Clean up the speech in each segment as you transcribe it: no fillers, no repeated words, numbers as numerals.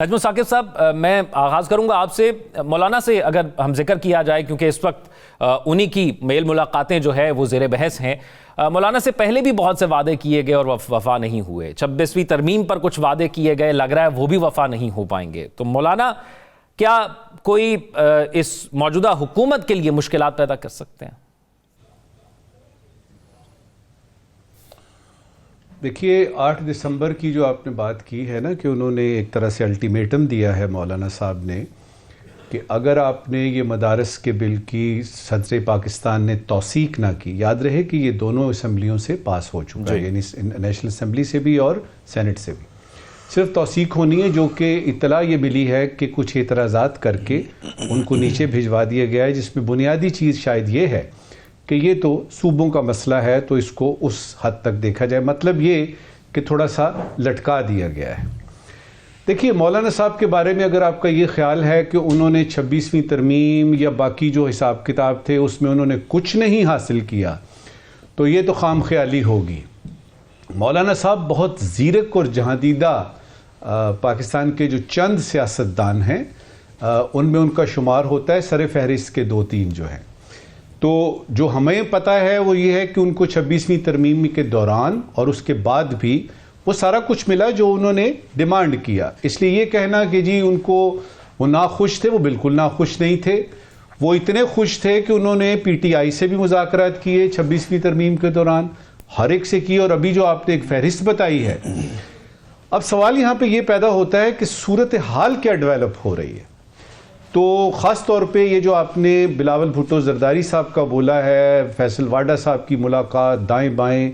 नजमुल साकिब साहब, मैं आगाज़ करूंगा आपसे। मौलाना से अगर हम जिक्र किया जाए, क्योंकि इस वक्त उन्हीं की मेल मुलाकातें जो है वो ज़ेर बहस हैं। मौलाना से पहले भी बहुत से वादे किए गए और वफ़ा नहीं हुए। 26वीं तरमीम पर कुछ वादे किए गए, लग रहा है वो भी वफ़ा नहीं हो पाएंगे। तो मौलाना क्या कोई इस मौजूदा हुकूमत के लिए मुश्किलात पैदा कर सकते हैं? देखिए, 8 दिसंबर की जो आपने बात की है ना, कि उन्होंने एक तरह से अल्टीमेटम दिया है मौलाना साहब ने कि अगर आपने ये मदारस के बिल की सदर पाकिस्तान ने तौसीक ना की, याद रहे कि ये दोनों असम्बलियों से पास हो चुका है, यानी नेशनल असम्बली से भी और सेनेट से भी, सिर्फ तौसीक होनी है, जो कि इत्तला ये मिली है कि कुछ एतराज़ात करके उनको नीचे भिजवा दिया गया है, जिसमें बुनियादी चीज़ शायद ये है कि ये तो सूबों का मसला है, तो इसको उस हद तक देखा जाए। मतलब ये कि थोड़ा सा लटका दिया गया है। देखिए, मौलाना साहब के बारे में अगर आपका ये ख्याल है कि उन्होंने 26वीं तरमीम या बाकी जो हिसाब किताब थे उसमें उन्होंने कुछ नहीं हासिल किया, तो ये तो खाम ख्याली होगी। मौलाना साहब बहुत ज़ीरक और जहादीदा पाकिस्तान के जो चंद सियासतदान हैं उनमें उनका शुमार होता है। सर फहरिस्त के 2-3 जो हैं, तो जो हमें पता है वो ये है कि उनको 26वीं तरमीम के दौरान और उसके बाद भी वो सारा कुछ मिला जो उन्होंने डिमांड किया। इसलिए ये कहना कि जी उनको वो नाखुश थे, वो बिल्कुल नाखुश नहीं थे। वो इतने खुश थे कि उन्होंने पीटीआई से भी मुज़ाकरात किए 26वीं तरमीम के दौरान, हर एक से किए। और अभी जो आपने एक फहरिस्त बताई है, अब सवाल यहाँ पे ये पैदा होता है कि सूरत हाल क्या डेवलप हो रही है। तो ख़ास तौर पे ये जो आपने बिलावल भुट्टो जरदारी साहब का बोला है, फैसल वाडा साहब की मुलाकात, दाएं बाएं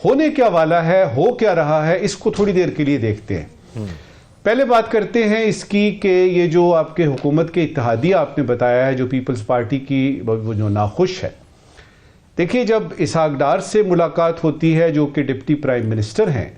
होने क्या वाला है, हो क्या रहा है, इसको थोड़ी देर के लिए देखते हैं। पहले बात करते हैं इसकी कि ये जो आपके हुकूमत के इत्तेहादिया आपने बताया है, जो पीपल्स पार्टी की वो जो नाखुश है। देखिए, जब इसहाक डार से मुलाकात होती है जो कि डिप्टी प्राइम मिनिस्टर हैं,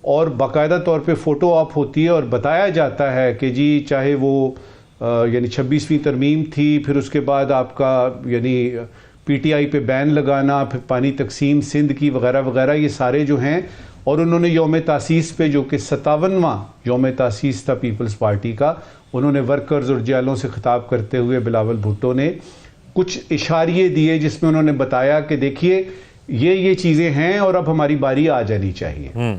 और बाकायदा तौर पर फ़ोटो ऑप होती है और बताया जाता है कि जी चाहे वो यानी 26वीं तरमीम थी, फिर उसके बाद आपका यानी पीटीआई पे बैन लगाना, फिर पानी तकसीम सिंध की वगैरह वगैरह, ये सारे जो हैं। और उन्होंने यौम तासीस पे, जो कि 57वां यौम तासीस था पीपल्स पार्टी का, उन्होंने वर्कर्स और जैलों से खिताब करते हुए बिलावल भुट्टो ने कुछ इशारे दिए जिसमें उन्होंने बताया कि देखिए ये चीज़ें हैं और अब हमारी बारी आ जानी चाहिए।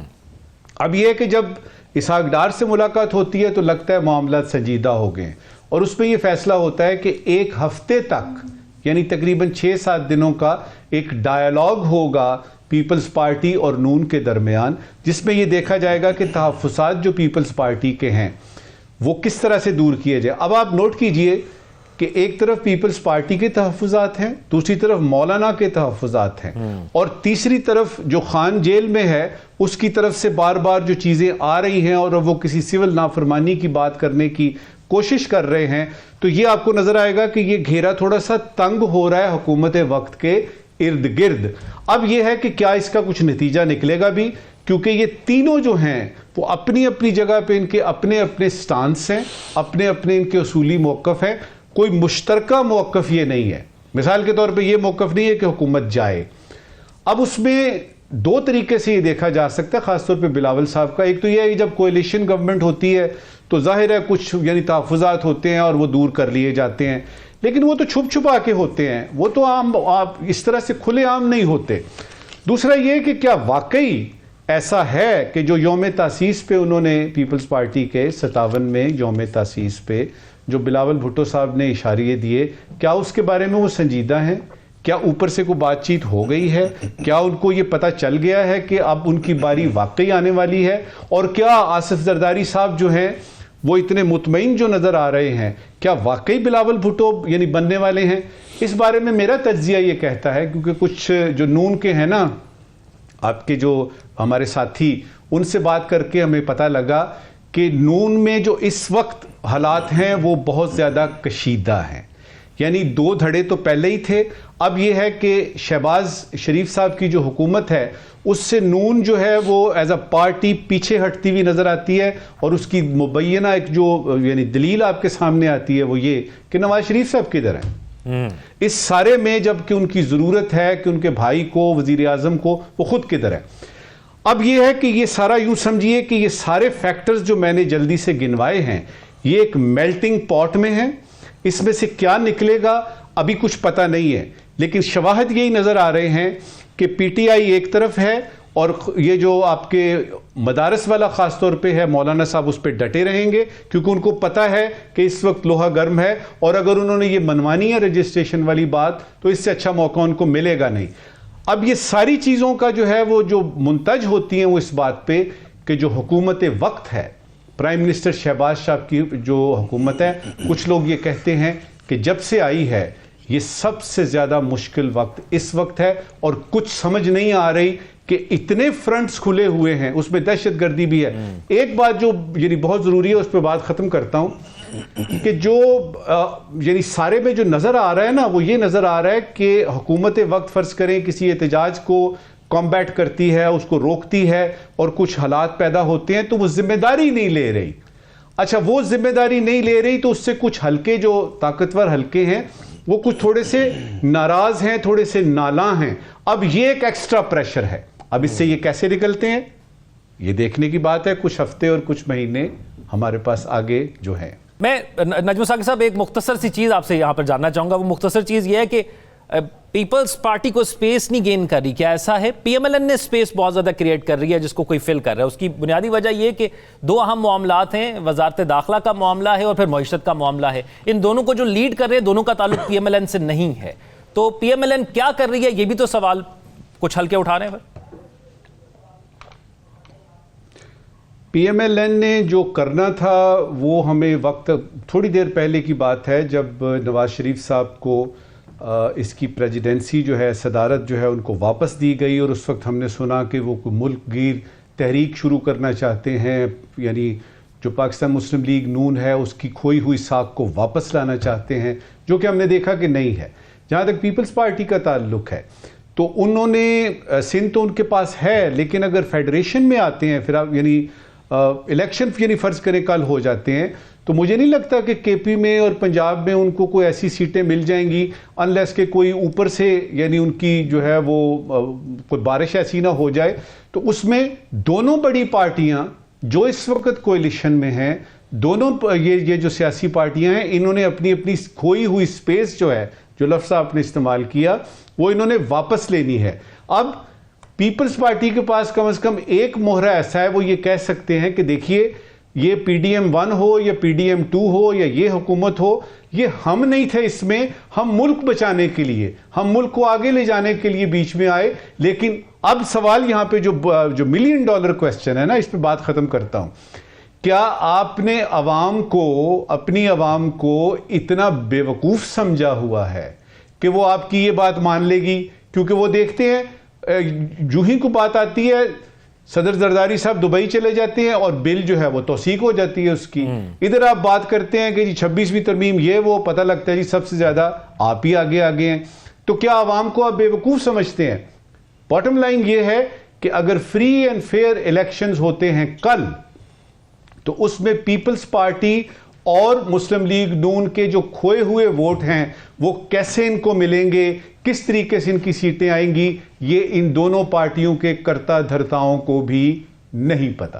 अब यह कि जब इसहाक डार से मुलाकात होती है तो लगता है मामला संजीदा हो गए, और उसमें यह फैसला होता है कि 1 हफ्ते तक यानी तकरीबन 6-7 दिनों का एक डायलॉग होगा पीपल्स पार्टी और नून के दरमियान, जिसमें यह देखा जाएगा कि तहफ़्फ़ुज़ात जो पीपल्स पार्टी के हैं वो किस तरह से दूर किए जाए। अब आप नोट कीजिए कि एक तरफ पीपल्स पार्टी के तहफ़्फ़ुज़ात हैं, दूसरी तरफ मौलाना के तहफ़्फ़ुज़ात हैं, और तीसरी तरफ जो खान जेल में है उसकी तरफ से बार बार जो चीज़ें आ रही हैं और वो किसी सिविल नाफरमानी की बात करने की कोशिश कर रहे हैं। तो ये आपको नजर आएगा कि ये घेरा थोड़ा सा तंग हो रहा है हुकूमत वक्त के इर्द गिर्द। अब यह है कि क्या इसका कुछ नतीजा निकलेगा भी, क्योंकि ये तीनों जो हैं वो अपनी अपनी जगह पे इनके अपने अपने स्टांस हैं, अपने अपने इनके उसूली मौक़िफ़ हैं। कोई मुश्तरका मौक़िफ़ ये नहीं है। मिसाल के तौर पे ये मौक़िफ़ नहीं है कि हुकूमत जाए। अब उसमें 2 तरीके से ये देखा जा सकता है, ख़ासतौर पे बिलावल साहब का। एक तो यह है कि जब कोalition गवर्नमेंट होती है तो जाहिर है कुछ यानी तहफ़्फ़ुज़ात होते हैं और वो दूर कर लिए जाते हैं, लेकिन वो तो छुप छुपा के होते हैं, वो तो आप इस तरह से खुले आम नहीं होते। दूसरा ये कि क्या वाकई ऐसा है कि जो यौम तासीस पे उन्होंने पीपल्स पार्टी के 57 में यौम तासीस पे जो बिलावल भुट्टो साहब ने इशारे दिए, क्या उसके बारे में वो संजीदा हैं? क्या ऊपर से कोई बातचीत हो गई है? क्या उनको ये पता चल गया है कि अब उनकी बारी वाकई आने वाली है? और क्या आसिफ जरदारी साहब जो हैं वो इतने मुतमईन जो नज़र आ रहे हैं, क्या वाकई बिलावल भुट्टो यानी बनने वाले हैं? इस बारे में मेरा तज्जिया ये कहता है, क्योंकि कुछ जो नून के हैं ना आपके जो हमारे साथी, उनसे बात करके हमें पता लगा कि नून में जो इस वक्त हालात हैं वो बहुत ज़्यादा कशीदा हैं। यानी 2 धड़े तो पहले ही थे। अब यह है कि शहबाज शरीफ साहब की जो हुकूमत है उससे नून जो है वो एज अ पार्टी पीछे हटती हुई नज़र आती है, और उसकी मुबैना एक जो यानी दलील आपके सामने आती है वो ये कि नवाज शरीफ साहब किधर हैं इस सारे में, जबकि उनकी ज़रूरत है कि उनके भाई को, वज़ीर आज़म को, वो खुद किधर है। अब ये है कि ये सारा यूं समझिए कि ये सारे फैक्टर्स जो मैंने जल्दी से गिनवाए हैं, ये एक मेल्टिंग पॉट में है। इसमें से क्या निकलेगा अभी कुछ पता नहीं है, लेकिन शवाहद यही नजर आ रहे हैं कि पीटीआई एक तरफ है और ये जो आपके मदारस वाला खासतौर पे है, मौलाना साहब उस पर डटे रहेंगे, क्योंकि उनको पता है कि इस वक्त लोहा गर्म है, और अगर उन्होंने ये मनवानी है रजिस्ट्रेशन वाली बात, तो इससे अच्छा मौका उनको मिलेगा नहीं। अब ये सारी चीज़ों का जो है वो जो मुंतज होती हैं वो इस बात पे कि जो हुकूमत वक्त है, प्राइम मिनिस्टर शहबाज साहब की जो हुकूमत है, कुछ लोग ये कहते हैं कि जब से आई है ये सबसे ज़्यादा मुश्किल वक्त इस वक्त है, और कुछ समझ नहीं आ रही कि इतने फ्रंट्स खुले हुए हैं, उसमें दहशतगर्दी भी है। एक बात जो यानी बहुत ज़रूरी है, उस पर बात ख़त्म करता हूँ कि जो यानी सारे में जो नज़र आ रहा है ना, वो ये नज़र आ रहा है कि हुकूमत वक्त फ़र्ज़ करें किसी एहतजाज को कॉम्बैट करती है, उसको रोकती है, और कुछ हालात पैदा होते हैं तो वो जिम्मेदारी नहीं ले रही। अच्छा, वो जिम्मेदारी नहीं ले रही तो उससे कुछ हल्के, जो ताकतवर हल्के हैं, वो कुछ थोड़े से नाराज हैं, थोड़े से नाला हैं। अब ये एक एक्स्ट्रा प्रेशर है। अब इससे ये कैसे निकलते हैं, ये देखने की बात है। कुछ हफ्ते और कुछ महीने हमारे पास आगे जो है। मैं नजमुल साकिब साहब एक मुख्तसर सी चीज़ आपसे यहाँ पर जानना चाहूँगा। वो मुख्तसर चीज़ ये है कि पीपल्स पार्टी को स्पेस नहीं गेन कर रही। क्या ऐसा है? पीएमएलएन ने स्पेस बहुत ज़्यादा क्रिएट कर रही है जिसको कोई फिल कर रहा है। उसकी बुनियादी वजह यह कि दो अहम मामलात हैं, वजारत दाखिला का मामला है और फिर मईशत का मामला है। इन दोनों को जो लीड कर रहे हैं, दोनों का ताल्लुक पीएमएलएन से नहीं है। तो पीएमएलएन क्या कर रही है, ये भी तो सवाल कुछ हल्के उठा रहे हैं। पीएमएलएन ने जो करना था वो हमें वक्त, थोड़ी देर पहले की बात है जब नवाज शरीफ साहब को इसकी प्रेसिडेंसी जो है, सदारत जो है, उनको वापस दी गई, और उस वक्त हमने सुना कि वो मुल्क गिर तहरीक शुरू करना चाहते हैं, यानी जो पाकिस्तान मुस्लिम लीग नून है उसकी खोई हुई साख को वापस लाना चाहते हैं, जो कि हमने देखा कि नहीं है। जहाँ तक पीपल्स पार्टी का ताल्लुक है तो उन्होंने सिंध तो उनके पास है, लेकिन अगर फेडरेशन में आते हैं, फिर आप यानी इलेक्शन यानी फ़र्ज़ करें कल हो जाते हैं, तो मुझे नहीं लगता कि केपी में और पंजाब में उनको कोई ऐसी सीटें मिल जाएंगी, अनलेस के कोई ऊपर से यानी उनकी जो है वो कोई बारिश ऐसी ना हो जाए। तो उसमें दोनों बड़ी पार्टियां जो इस वक्त कोalition में हैं, दोनों ये जो सियासी पार्टियां हैं, इन्होंने अपनी अपनी खोई हुई स्पेस जो है, जो लफ्ज़ आपने इस्तेमाल किया, वो इन्होंने वापस लेनी है। अब पीपल्स पार्टी के पास कम से कम एक मोहरा ऐसा है, वो ये कह सकते हैं कि देखिए, ये PDM 1 हो या PDM 2 हो या ये हुकूमत हो, ये हम नहीं थे इसमें, हम मुल्क बचाने के लिए, हम मुल्क को आगे ले जाने के लिए बीच में आए। लेकिन अब सवाल यहाँ पे जो $1 मिलियन क्वेश्चन है ना, इस पे बात खत्म करता हूँ। क्या आपने अवाम को, अपनी अवाम को इतना बेवकूफ़ समझा हुआ है कि वो आपकी ये बात मान लेगी? क्योंकि वो देखते हैं जूही को बात आती है, सदर जरदारी साहब दुबई चले जाते हैं और बिल जो है वो तौसीक हो जाती है उसकी। इधर आप बात करते हैं कि जी 26वीं तरमीम ये वो, पता लगता है जी सबसे ज्यादा आप ही आगे आगे हैं। तो क्या आवाम को आप बेवकूफ समझते हैं? बॉटम लाइन ये है कि अगर फ्री एंड फेयर इलेक्शंस होते हैं कल, तो उसमें पीपल्स पार्टी और मुस्लिम लीग नून के जो खोए हुए वोट हैं वो कैसे इनको मिलेंगे, किस तरीके से इनकी सीटें आएंगी, ये इन दोनों पार्टियों के कर्ता धर्ताओं को भी नहीं पता।